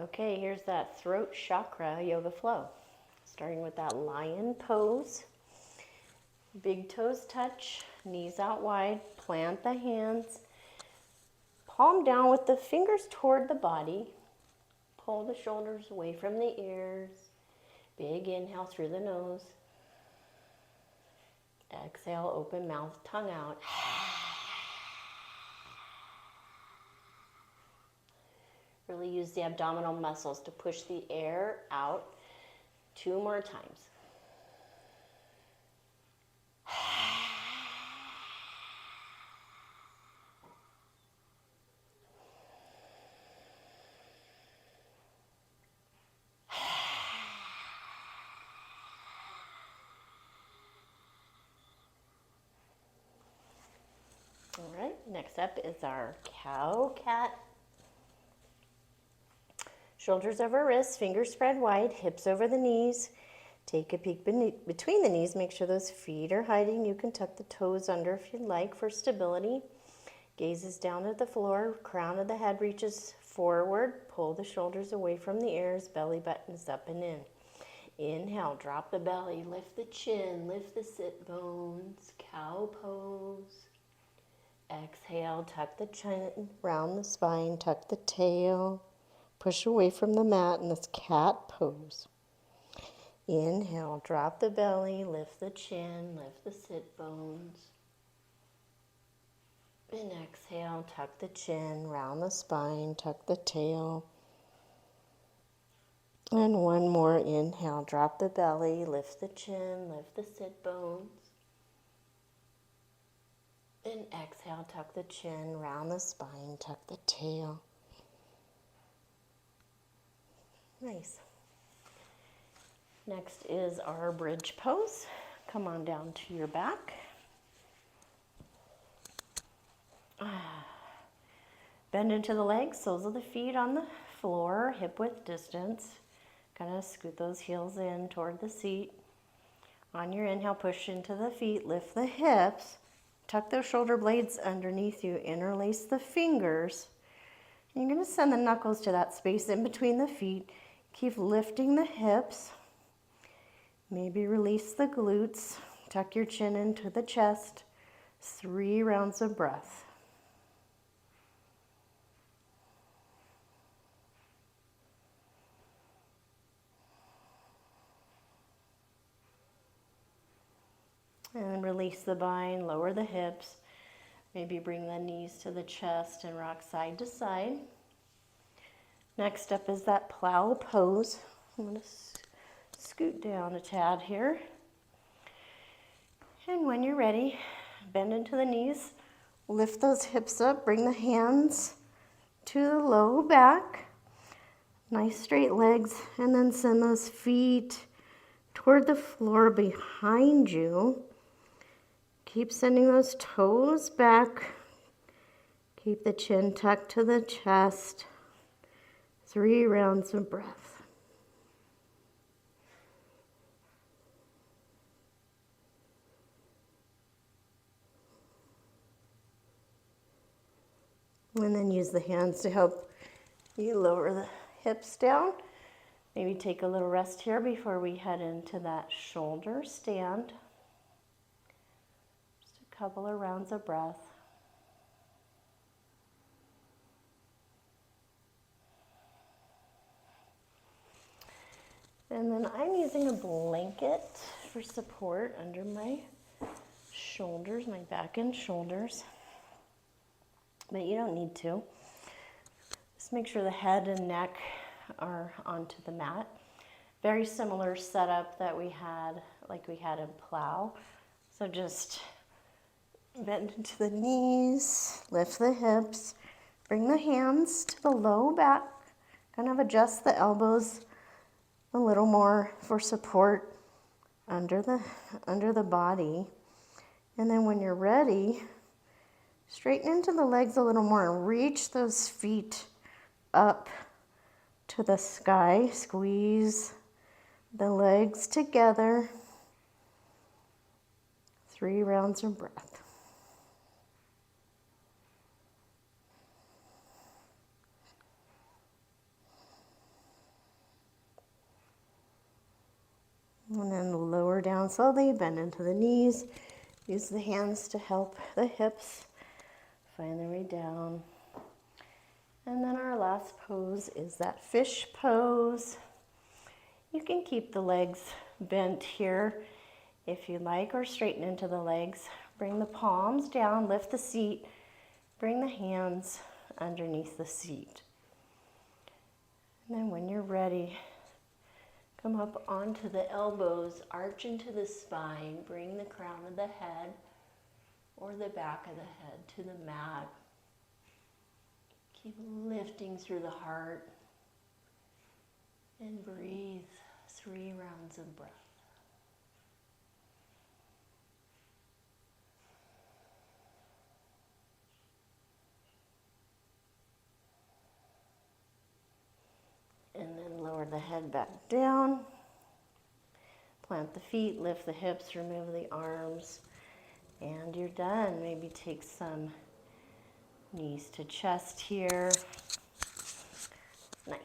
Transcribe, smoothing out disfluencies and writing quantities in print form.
Okay, here's that throat chakra yoga flow. Starting with that lion pose. Big toes touch, knees out wide, plant the hands. Palm down with the fingers toward the body. Pull the shoulders away from the ears. Big inhale through the nose. Exhale, open mouth, tongue out. Really use the abdominal muscles to push the air out. 2 more times. All right, next up is our cow-cat. Shoulders over wrists, fingers spread wide, hips over the knees. Take a peek between the knees. Make sure those feet are hiding. You can tuck the toes under if you'd like for stability. Gazes down at the floor. Crown of the head reaches forward. Pull the shoulders away from the ears. Belly buttons up and in. Inhale, drop the belly. Lift the chin. Lift the sit bones. Cow pose. Exhale, tuck the chin, round the spine, tuck the tail. Push away from the mat in this cat pose. Inhale, drop the belly, lift the chin, lift the sit bones. And exhale, tuck the chin, round the spine, tuck the tail. And one more, inhale, drop the belly, lift the chin, lift the sit bones. And exhale, tuck the chin, round the spine, tuck the tail. Nice. Next is our bridge pose. Come on down to your back. Bend into the legs, soles of the feet on the floor, hip width distance. Kind of scoot those heels in toward the seat. On your inhale, push into the feet, lift the hips. Tuck those shoulder blades underneath you, interlace the fingers. And you're going to send the knuckles to that space in between the feet. Keep lifting the hips. Maybe release the glutes. Tuck your chin into the chest. 3 rounds of breath. And release the bind, lower the hips. Maybe bring the knees to the chest and rock side to side. Next up is that plow pose. I'm going to scoot down a tad here. And when you're ready, bend into the knees. Lift those hips up. Bring the hands to the low back. Nice straight legs. And then send those feet toward the floor behind you. Keep sending those toes back. Keep the chin tucked to the chest. 3 rounds of breath. And then use the hands to help you lower the hips down. Maybe take a little rest here before we head into that shoulder stand. Just a couple of rounds of breath. And then I'm using a blanket for support under my shoulders, my back and shoulders. But you don't need to. Just make sure the head and neck are onto the mat. Very similar setup that we had, like we had in Plow. So just bend into the knees, lift the hips, bring the hands to the low back, kind of adjust the elbows a little more for support under the body. And then when you're ready, straighten into the legs a little more and reach those feet up to the sky. Squeeze the legs together. 3 rounds of breath. down slowly, bend into the knees. Use the hands to help the hips find their way down. And then our last pose is that fish pose. You can keep the legs bent here if you like, or straighten into the legs. Bring the palms down, lift the seat, bring the hands underneath the seat. And then when you're ready, come up onto the elbows, arch into the spine, bring the crown of the head or the back of the head to the mat. Keep lifting through the heart and breathe 3 rounds of breath. And then lower the head back down. Plant the feet, lift the hips, remove the arms, and you're done. Maybe take some knees to chest here. Nice.